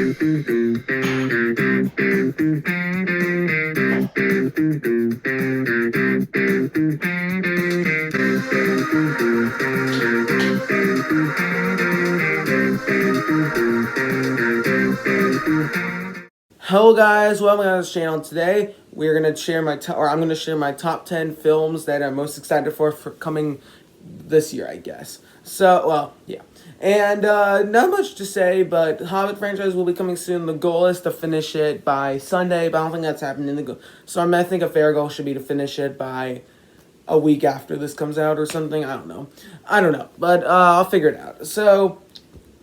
Hello guys, welcome to this channel. Today we're gonna share I'm gonna share my top 10 films that I'm most excited for coming this year, I guess. So, well, yeah. And not much to say, but Hobbit franchise will be coming soon. The goal is to finish it by Sunday, but I don't think that's happening. So I think a fair goal should be to finish it by a week after this comes out or something. I don't know, but I'll figure it out. So,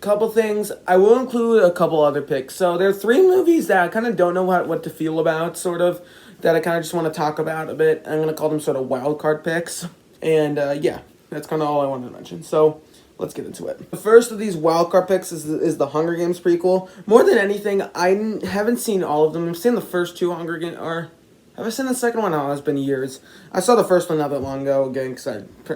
couple things. I will include a couple other picks. So there are three movies that I kind of don't know what to feel about, sort of, that I kind of just want to talk about a bit. I'm going to call them sort of wild card picks. And yeah, that's kind of all I wanted to mention. So let's get into it. The first of these wild card picks is the Hunger Games prequel. More than anything, I haven't seen all of them. I've seen the first two Hunger Games, or have I seen the second one? Oh, it's been years. I saw the first one not that long ago again because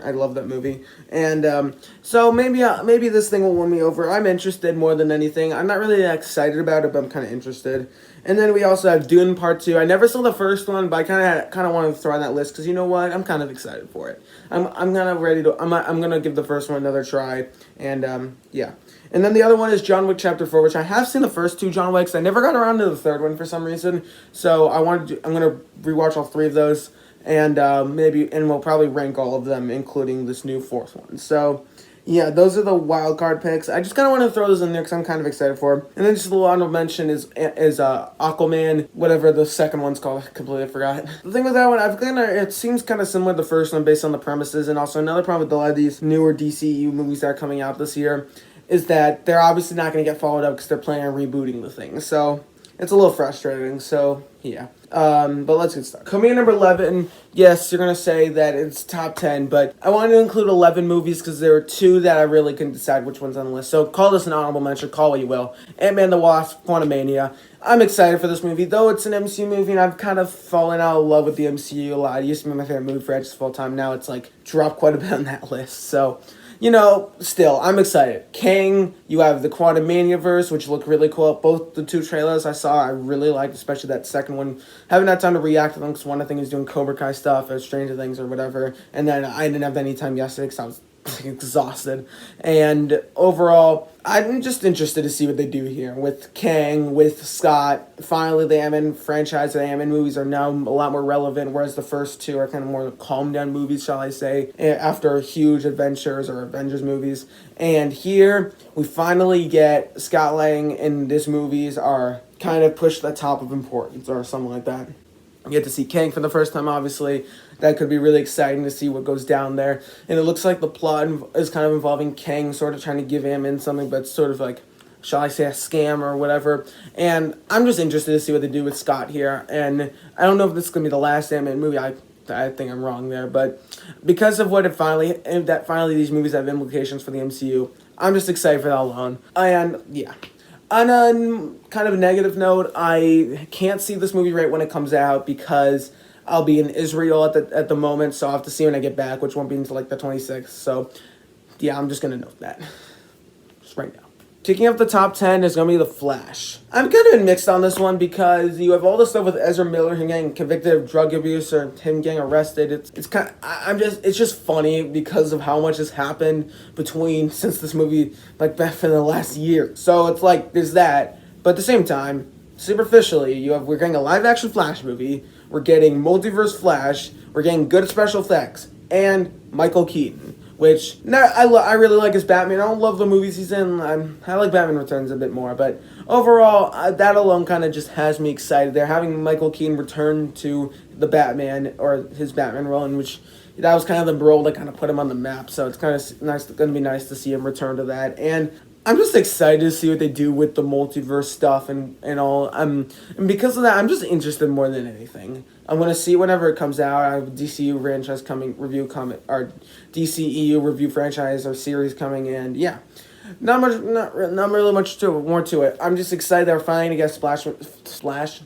I love that movie. And so maybe this thing will win me over. I'm interested more than anything. I'm not really excited about it, but I'm kind of interested. And then we also have Dune Part 2. I never saw the first one, but I kind of want to throw on that list because you know what? I'm kind of excited for it. I'm kind of ready to. I'm gonna give the first one another try. And yeah. And then the other one is John Wick Chapter 4, which I have seen the first two John Wicks. I never got around to the third one for some reason. So I'm going to rewatch all three of those. And we'll probably rank all of them, including this new fourth one. So, yeah, those are the wild card picks. I just kind of want to throw those in there because I'm kind of excited for them. And then just a little honorable mention is Aquaman, whatever the second one's called. I completely forgot. The thing with that one, it seems kind of similar to the first one based on the premises. And also another problem with a lot of these newer DCU movies that are coming out this year is that they're obviously not going to get followed up because they're planning on rebooting the thing. So it's a little frustrating. So yeah. But let's get started. Coming in number 11, yes, you're going to say that it's top 10, but I wanted to include 11 movies because there were two that I really couldn't decide which one's on the list. So call this an honorable mention, call what you will. Ant-Man the Wasp, Quantumania. I'm excited for this movie, though it's an MCU movie, and I've kind of fallen out of love with the MCU a lot. It used to be my favorite movie franchise of all time. Now it's like dropped quite a bit on that list. So, you know, still, I'm excited. Kang, you have the Quantumania-verse, which look really cool. Both the two trailers I saw, I really liked, especially that second one. Haven't had time to react to them because one, I think, is doing Cobra Kai stuff or Stranger Things or whatever. And then I didn't have any time yesterday because I was exhausted. And overall, I'm just interested to see what they do here with Kang, with Scott. Finally, the Ant-Man franchise, the Ant-Man movies are now a lot more relevant, whereas the first two are kind of more calm down movies, shall I say, after huge adventures or Avengers movies. And here, we finally get Scott Lang in these movies are kind of pushed to the top of importance or something like that. You get to see Kang for the first time, obviously. That could be really exciting to see what goes down there. And it looks like the plot is kind of involving Kang sort of trying to give Ant-Man something, but sort of like, shall I say, a scam or whatever. And I'm just interested to see what they do with Scott here. And I don't know if this is going to be the last Ant-Man movie. I think I'm wrong there. But because of that finally these movies have implications for the MCU, I'm just excited for that alone. And, yeah. On a kind of negative note, I can't see this movie right when it comes out because I'll be in Israel at the moment, so I'll have to see when I get back, which won't be until like the 26th. So, yeah, I'm just going to note that. Just right now. Kicking up the top 10 is going to be The Flash. I'm kind of mixed on this one because you have all this stuff with Ezra Miller, him getting convicted of drug abuse or him getting arrested. It's just funny because of how much has happened since this movie, like back in the last year. So it's like there's that, but at the same time, superficially, we're getting a live action Flash movie. We're getting multiverse Flash. We're getting good special effects and Michael Keaton. Which, I really like his Batman. I don't love the movies he's in. I like Batman Returns a bit more. But overall, that alone kind of just has me excited. They're having Michael Keaton return to the Batman, or his Batman role, in which that was kind of the role that kind of put him on the map. So it's kind of going to be nice to see him return to that. And I'm just excited to see what they do with the multiverse stuff and all. And because of that, I'm just interested more than anything. I'm going to see whenever it comes out. I have a DCU franchise or DCEU review franchise or series coming, and yeah. Not really much more to it. I'm just excited that we're finally going to get Splash.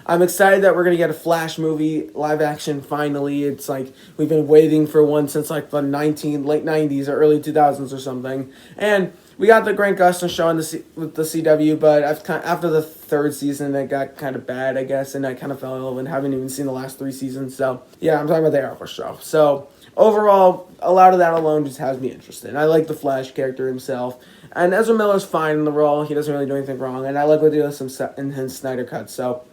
I'm excited that we're going to get a Flash movie, live action, finally. It's like we've been waiting for one since like the late 90s or early 2000s or something. And we got the Grant Gustin show with the CW, but after the third season, it got kind of bad, I guess, and I kind of fell in love and haven't even seen the last 3 seasons. So yeah, I'm talking about the Arrow show. So overall, a lot of that alone just has me interested. I like the Flash character himself, and Ezra Miller's fine in the role. He doesn't really do anything wrong, and I like what he does in his Snyder cut. So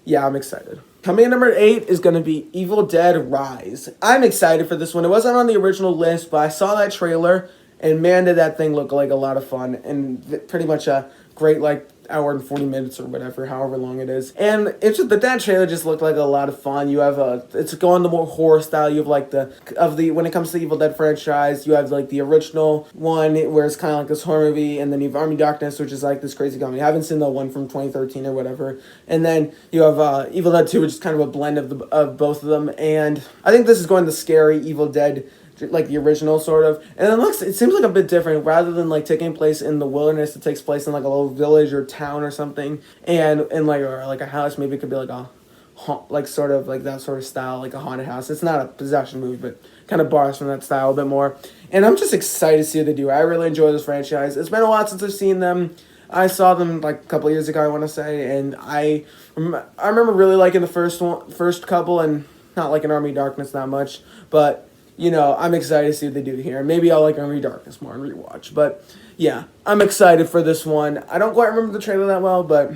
yeah, I'm excited. Coming in number 8 is going to be Evil Dead Rise. I'm excited for this one. It wasn't on the original list, but I saw that trailer, and man, did that thing look like a lot of fun, and pretty much a great, like, hour and 40 minutes or whatever, however long it is. And that trailer just looked like a lot of fun. You have it's going the more horror style. You have like when it comes to the Evil Dead franchise, you have like the original one where it's kind of like this horror movie, and then you have Army Darkness, which is like this crazy comedy. I haven't seen the one from 2013 or whatever. And then you have Evil Dead 2, which is kind of a blend of both of them. And I think this is going the scary Evil Dead, like the original sort of, and it seems like a bit different. Rather than like taking place in the wilderness, it takes place in like a little village or town or something, and like or like a house. Maybe it could be like sort of like that sort of style, like a haunted house. It's not a possession movie, but kind of borrows from that style a bit more. And I'm just excited to see what they do. I really enjoy this franchise. It's been a while since I've seen them. I saw them like a couple of years ago, I want to say, and I remember really liking the first couple, and not liking Army Darkness that much, but I'm excited to see what they do here. Maybe I'll like Army Darkness more and rewatch. But yeah, I'm excited for this one. I don't quite remember the trailer that well, but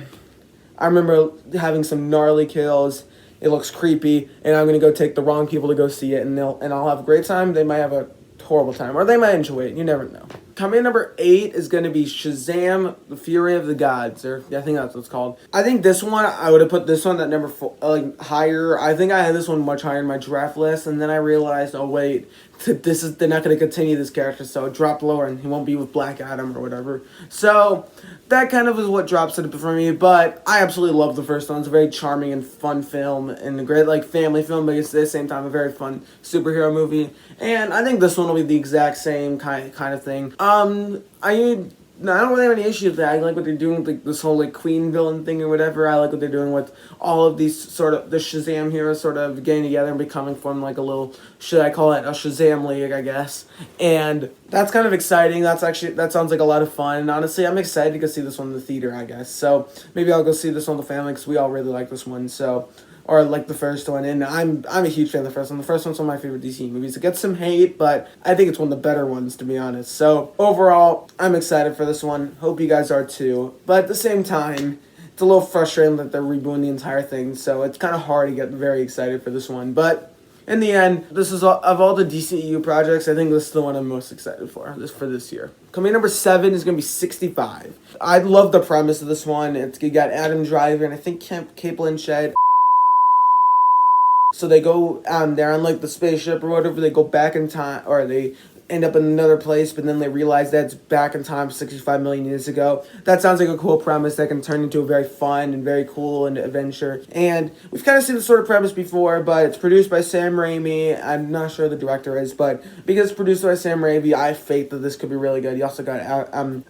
I remember having some gnarly kills. It looks creepy, and I'm gonna go take the wrong people to go see it, and I'll have a great time. They might have a horrible time, or they might enjoy it. You never know. Coming in number 8 is going to be Shazam: The Fury of the Gods, or I think that's what it's called. I think this one, I would have put this one at number 4, like higher. I think I had this one much higher in my draft list, and then I realized, oh wait, they're not going to continue this character, so it dropped lower, and he won't be with Black Adam or whatever. So that kind of is what drops it for me, but I absolutely love the first one. It's a very charming and fun film, and a great like family film, but it's at the same time a very fun superhero movie. And I think this one will be the exact same kind of thing. I don't really have any issue with that. I like what they're doing with like, this whole like Queen villain thing or whatever. I like what they're doing with all of these sort of the Shazam heroes sort of getting together and becoming from like a little, should I call it a Shazam League, I guess. And that's kind of exciting. That sounds like a lot of fun. And honestly, I'm excited to go see this one in the theater, I guess. So maybe I'll go see this one with the family because we all really like this one. So, or like the first one, and I'm a huge fan of the first one. The first one's one of my favorite DC movies. It gets some hate, but I think it's one of the better ones, to be honest. So overall, I'm excited for this one. Hope you guys are too. But at the same time, it's a little frustrating that they're rebooting the entire thing, so it's kind of hard to get very excited for this one. But in the end, this is of all the DCEU projects, I think this is the one I'm most excited for this year. Coming in number 7 is going to be 65. I love the premise of this one. You got Adam Driver and I think Cate Blanchett. So they go, they're on like the spaceship or whatever, they go back in time, or they end up in another place, but then they realize that it's back in time 65 million years ago. That sounds like a cool premise that can turn into a very fun and very cool and adventure. And we've kind of seen this sort of premise before, but it's produced by Sam Raimi. I'm not sure who the director is, but because it's produced by Sam Raimi, I have faith that this could be really good. You also got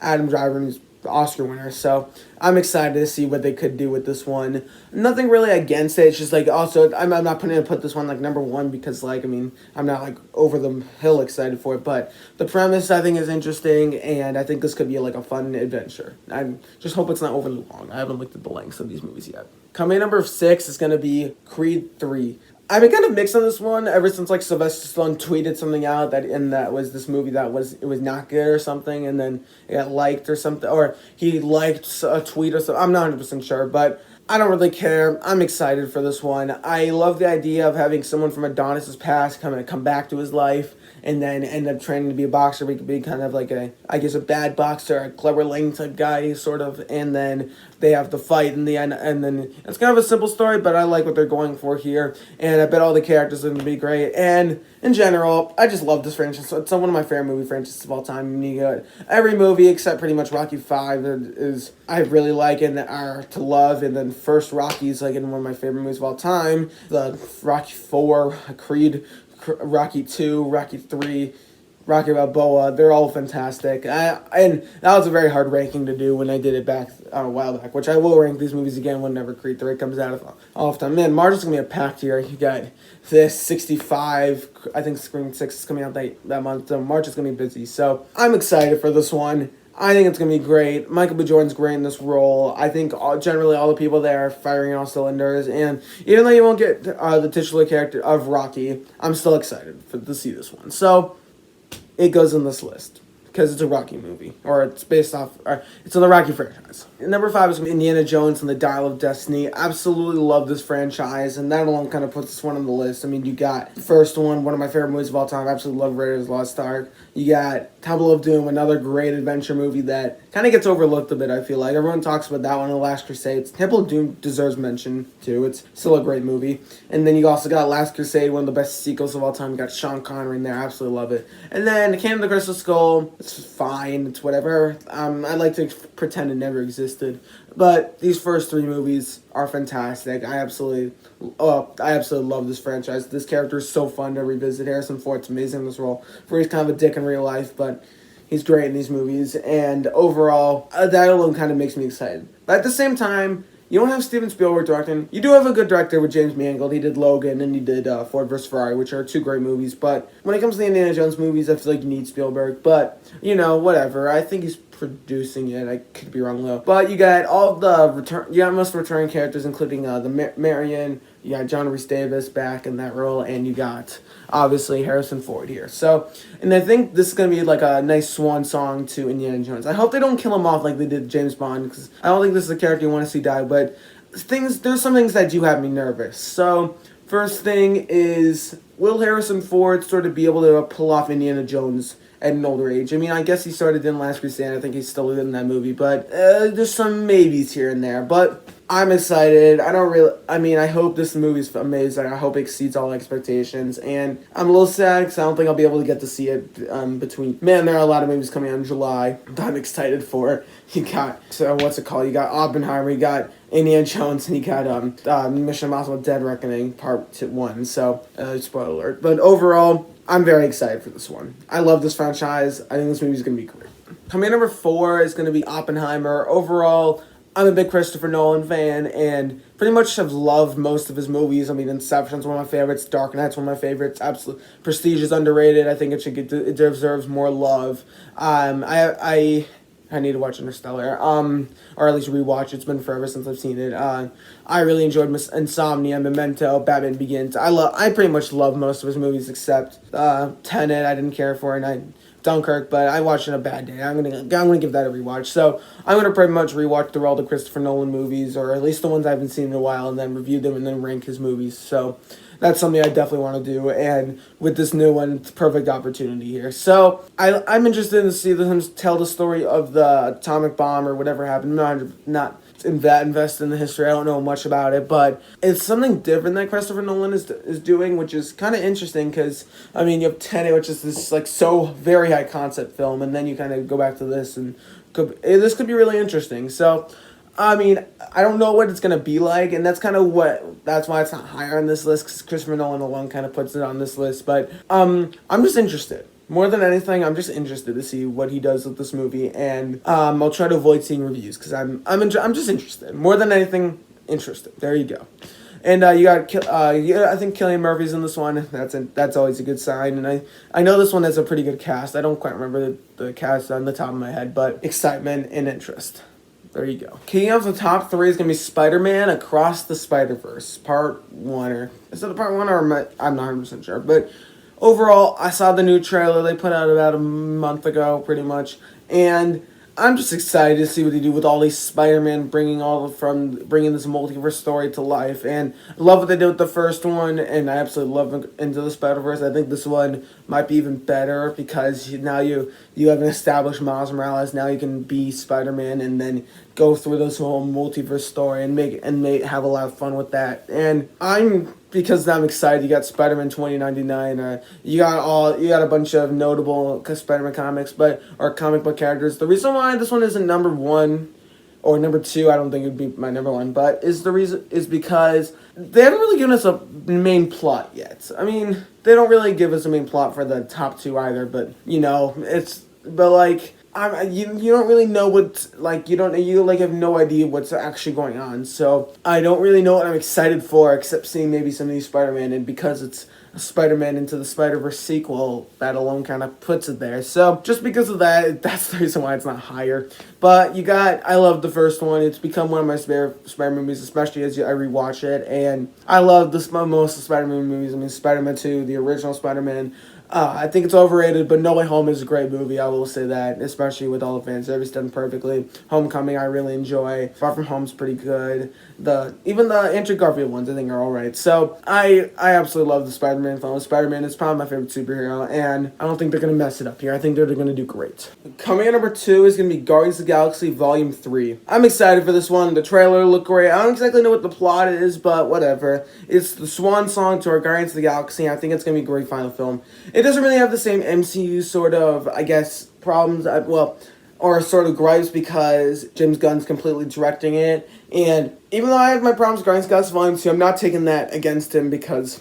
Adam Driver, who's the Oscar winner, so I'm excited to see what they could do with this one. Nothing really against it. It's just like, also I'm not put this one like number 1 because like, I mean, I'm not like over the hill excited for it, but the premise I think is interesting, and I think this could be like a fun adventure. I just hope it's not overly long. I haven't looked at the lengths of these movies yet. Coming number 6 is going to be Creed 3. I've been kind of mixed on this one ever since like Sylvester Stallone tweeted something out that was this movie it was not good or something, and then it got liked or something, or he liked a tweet or something. I'm not 100% sure, but I don't really care. I'm excited for this one. I love the idea of having someone from Adonis's past come back to his life and then end up training to be a boxer. We could be kind of like a bad boxer, a Clever Lane type guy, sort of, and then they have to fight in the end, and then it's kind of a simple story, but I like what they're going for here, and I bet all the characters are going to be great, and in general, I just love this franchise. So it's one of my favorite movie franchises of all time. You got every movie except pretty much Rocky 5 is I really like and are to love, and then first Rocky is like in one of my favorite movies of all time. The Rocky 4, Creed, Rocky 2, Rocky 3, Rocky Balboa, they're all fantastic. And that was a very hard ranking to do when I did it back a while back, which I will rank these movies again whenever Creed 3 comes out all the time. Man, March is going to be a packed year. You got this, 65, I think Scream 6 is coming out that month, so March is going to be busy. So I'm excited for this one. I think it's going to be great. Michael B. Jordan's great in this role. I think generally all the people there are firing on all cylinders. And even though you won't get the titular character of Rocky, I'm still excited to see this one. So it goes in this list because it's a Rocky movie, or it's based off, or it's on the Rocky franchise. And number 5 is Indiana Jones and the Dial of Destiny. Absolutely love this franchise, and that alone kind of puts this one on the list. I mean, you got the first one of my favorite movies of all time. Absolutely love Raiders of the Lost Ark. You got Temple of Doom, another great adventure movie that kind of gets overlooked a bit, I feel like. Everyone talks about that one, The Last Crusade. Temple of Doom deserves mention, too. It's still a great movie. And then you also got Last Crusade, one of the best sequels of all time. You got Sean Connery in there. Absolutely love it. And then Kingdom of the Crystal Skull. It's fine. It's whatever. I like to pretend it never existed. But these first 3 movies are fantastic. I absolutely love this franchise. This character is so fun to revisit. Harrison Ford's amazing in this role. He's kind of a dick in real life, but he's great in these movies. And overall, that alone kind of makes me excited. But at the same time, you don't have Steven Spielberg directing. You do have a good director with James Mangold. He did Logan and he did Ford vs. Ferrari, which are 2 great movies. But when it comes to the Indiana Jones movies, I feel like you need Spielberg. But, whatever. I think he's producing it. I could be wrong, though. But you got all the you got most returning characters, including the Marion. You got John Rhys Davis back in that role. And you got, obviously, Harrison Ford here. So, and I think this is going to be like a nice swan song to Indiana Jones. I hope they don't kill him off like they did James Bond, because I don't think this is a character you want to see die, but there's some things that do have me nervous. So, first thing is, will Harrison Ford sort of be able to pull off Indiana Jones at an older age? I mean, I guess he started in Last Crusade. I think he's still in that movie, but there's some maybes here and there. But I'm excited. I hope this movie's amazing. I hope it exceeds all expectations. And I'm a little sad because I don't think I'll be able to get to see it there are a lot of movies coming out in July that I'm excited for. You got, what's it called? You got Oppenheimer, you got Indiana Jones, and you got Mission Impossible Dead Reckoning Part 1. So, spoiler alert. But overall, I'm very excited for this one. I love this franchise. I think this movie's going to be great. Coming in number 4 is going to be Oppenheimer. Overall, I'm a big Christopher Nolan fan, and pretty much have loved most of his movies. I mean, Inception's one of my favorites. Dark Knight's one of my favorites. Absolutely, Prestige is underrated. I think it deserves more love. I need to watch Interstellar, or at least rewatch it. It's been forever since I've seen it. I really enjoyed Insomnia, Memento, Batman Begins. I pretty much love most of his movies except Tenet. I didn't care for, and Dunkirk, but I watched it on a bad day. I'm gonna give that a rewatch. So I'm gonna pretty much rewatch through all the Christopher Nolan movies, or at least the ones I haven't seen in a while, and then review them and then rank his movies. So that's something I definitely want to do, and with this new one, it's a perfect opportunity here. So I'm interested to see him tell the story of the atomic bomb or whatever happened. Not invested in the history. I don't know much about it, but it's something different that Christopher Nolan is doing, which is kind of interesting because, I mean, you have Tenet, which is this like so very high concept film, and then you kind of go back to this, and this could be really interesting. So, I mean, I don't know what it's going to be like, and that's why it's not higher on this list, because Christopher Nolan alone kind of puts it on this list, but I'm just interested. More than anything, I'm just interested to see what he does with this movie, and I'll try to avoid seeing reviews because I'm just interested. More than anything, interested. There you go. And you got I think Cillian Murphy's in this one. That's always a good sign. And I know this one has a pretty good cast. I don't quite remember the cast on the top of my head, but excitement and interest. There you go. Kicking off the top 3 is going to be Spider-Man Across the Spider-Verse, Part 1. Or is it a Part 1 or I'm not 100% sure, but overall, I saw the new trailer they put out about a month ago, pretty much, and I'm just excited to see what they do with all these Spider-Man, bringing this multiverse story to life, and I love what they did with the first one, and I absolutely love Into the Spider-Verse. I think this one might be even better because now you have an established Miles Morales. Now you can be Spider-Man and then go through this whole multiverse story and have a lot of fun with that. And because I'm excited. You got Spider-Man 2099. You got a bunch of notable Spider-Man comics, or comic book characters. The reason why this one isn't number 1 or number 2, I don't think it'd be my number 1, but is because they haven't really given us a main plot yet. I mean, they don't really give us a main plot for the top 2 either, but you don't really know you have no idea what's actually going on. So I don't really know what I'm excited for, except seeing maybe some of these Spider-Man, and because it's Spider-Man Into the Spider-Verse sequel, that alone kind of puts it there. So just because of that, that's the reason why it's not higher. But I love the first one. It's become one of my favorite Spider-Man movies, especially as I rewatch it. And I love most of Spider-Man movies. I mean, Spider-Man 2, the original Spider-Man. I think it's overrated, but No Way Home is a great movie. I will say that, especially with all the fan service done perfectly. Homecoming, I really enjoy. Far From Home's pretty good. Even the Andrew Garfield ones, I think, are all right. So I absolutely love the Spider-Man film. Spider-Man is probably my favorite superhero, and I don't think they're gonna mess it up here. I think they're gonna do great. Coming in number 2 is gonna be Guardians of the Galaxy Volume 3. I'm excited for this one. The trailer looked great. I don't exactly know what the plot is, but whatever. It's the swan song to our Guardians of the Galaxy. I think it's gonna be a great final film. It doesn't really have the same MCU sort of, I guess, problems, or sort of gripes, because James Gunn's completely directing it. And even though I have my problems with Guardians of the Galaxy Volume 2, I'm not taking that against him, because,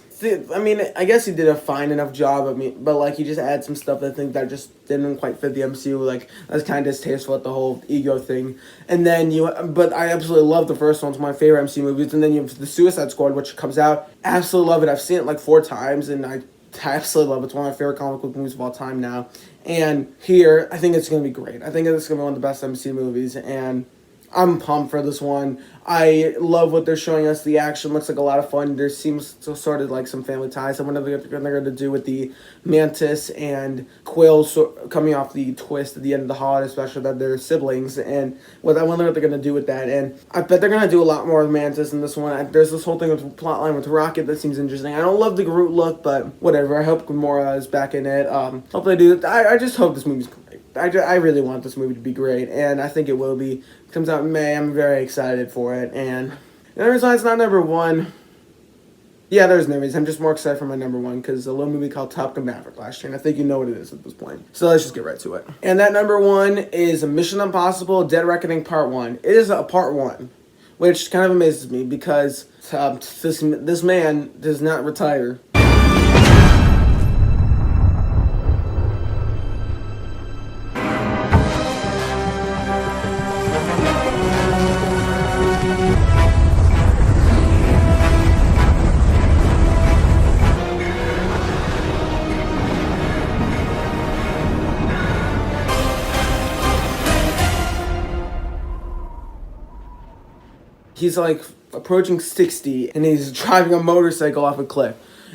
I mean, I guess he did a fine enough job of me, but, like, he just added some stuff that I think that just didn't quite fit the MCU. Like, that's kind of distasteful at the whole ego thing. And then but I absolutely love the first one. It's my favorite MCU movies. And then you have the Suicide Squad, which comes out. Absolutely love it. I've seen it like 4 times, and I absolutely love it. It's one of my favorite comic book movies of all time now. And here, I think it's going to be great. I think it's going to be one of the best MCU movies, and I'm pumped for this one. I love what they're showing us. The action looks like a lot of fun. There seems to sort of like some family ties. I wonder what they're going to do with the Mantis and Quill coming off the twist at the end of the holiday, especially that they're siblings. And I wonder what they're going to do with that. And I bet they're going to do a lot more with Mantis in this one. There's this whole thing with plotline with Rocket that seems interesting. I don't love the Groot look, but whatever. I hope Gamora is back in it. Hope they do. I just hope this movie's great. I really want this movie to be great, and I think it will be. It comes out in May. I'm very excited for it, and the reason why it's not number 1, yeah, there's no reason. I'm just more excited for my number 1 because a little movie called Top Gun Maverick last year, and I think you know what it is at this point. So let's just get right to it. And that number 1 is Mission Impossible: Dead Reckoning Part 1. It is a Part 1, which kind of amazes me because this man does not retire. He's like approaching 60, and he's driving a motorcycle off a cliff.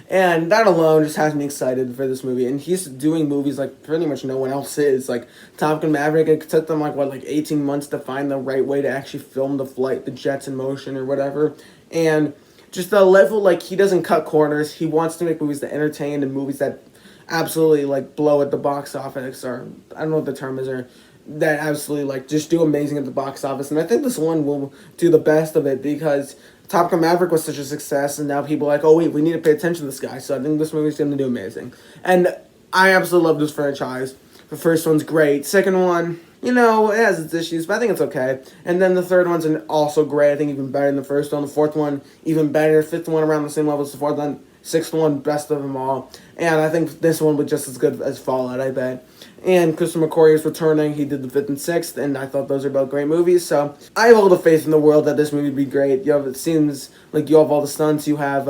And that alone just has me excited for this movie. And he's doing movies like pretty much no one else is. Like Top Gun Maverick, it took them like 18 months to find the right way to actually film the jets in motion or whatever. And just the level, like, he doesn't cut corners. He wants to make movies that entertain and movies that absolutely like blow at the box office, or I don't know what the term is, or that absolutely like just do amazing at the box office. And I think this one will do the best of it because Top Gun Maverick was such a success, and now people are like, oh wait, we need to pay attention to this guy. So I think this movie's going to do amazing. And I absolutely love this franchise. The first one's great. Second one, it has its issues, but I think it's okay. And then the third one's also great. I think even better than the first one. The fourth one, even better. Fifth one around the same level as the fourth one. Sixth one, best of them all. And I think this one was just as good as Fallout, I bet. And Christopher McQuarrie is returning. He did the 5th and 6th, and I thought those are both great movies. So I have all the faith in the world that this movie would be great. It seems like you have all the stunts. You have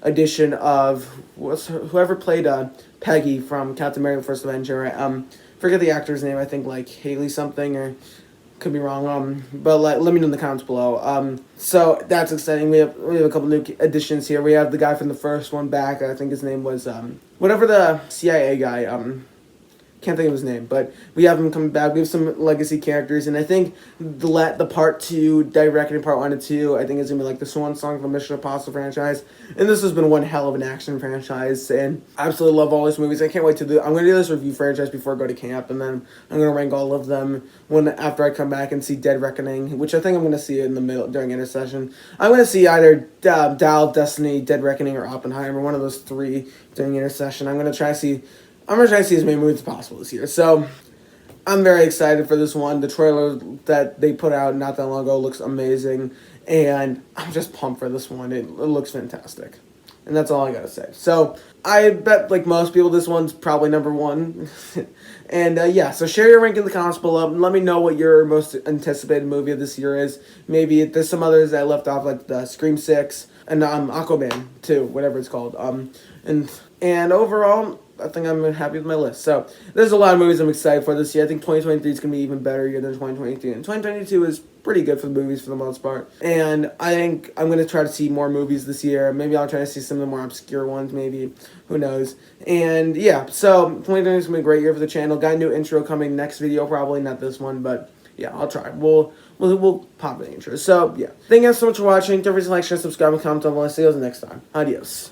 addition of whoever played Peggy from Captain America: The First Avenger. Forget the actor's name. I think like Haley something, or could be wrong. But let me know in the comments below. So that's exciting. We have a couple new additions here. We have the guy from the first one back. I think his name was whatever the CIA guy. Can't think of his name, but we have him coming back. We have some legacy characters, and I think the Part 2, Dead Reckoning Part 1 and 2, I think is going to be like the swan song from Mission Impossible franchise. And this has been one hell of an action franchise, and I absolutely love all these movies. I can't wait to I'm going to do this review franchise before I go to camp, and then I'm going to rank all of them after I come back and see Dead Reckoning, which I think I'm going to see in the middle during intercession. I'm going to see either Dial, Destiny, Dead Reckoning, or Oppenheimer, one of those 3 during intercession. I'm going to try to see as many movies as possible this year. So I'm very excited for this one. The trailer that they put out not that long ago looks amazing, and I'm just pumped for this one. It looks fantastic. And that's all I gotta say. So I bet, like most people, this one's probably number 1. And so share your rank in the comments below. And let me know what your most anticipated movie of this year is. Maybe there's some others that I left off, like the Scream 6. and Aquaman too, whatever it's called. And overall, I think I'm happy with my list. So there's a lot of movies I'm excited for this year. I think 2023 is going to be even better year than 2022. And 2022 is pretty good for the movies for the most part. And I think I'm going to try to see more movies this year. Maybe I'll try to see some of the more obscure ones, maybe. Who knows? And yeah, so 2023 is going to be a great year for the channel. Got a new intro coming next video, probably not this one, but yeah, I'll try. We'll pop an intro. So yeah, thank you guys so much for watching. Don't forget to like, share, subscribe, and comment on below. See you guys next time. Adios.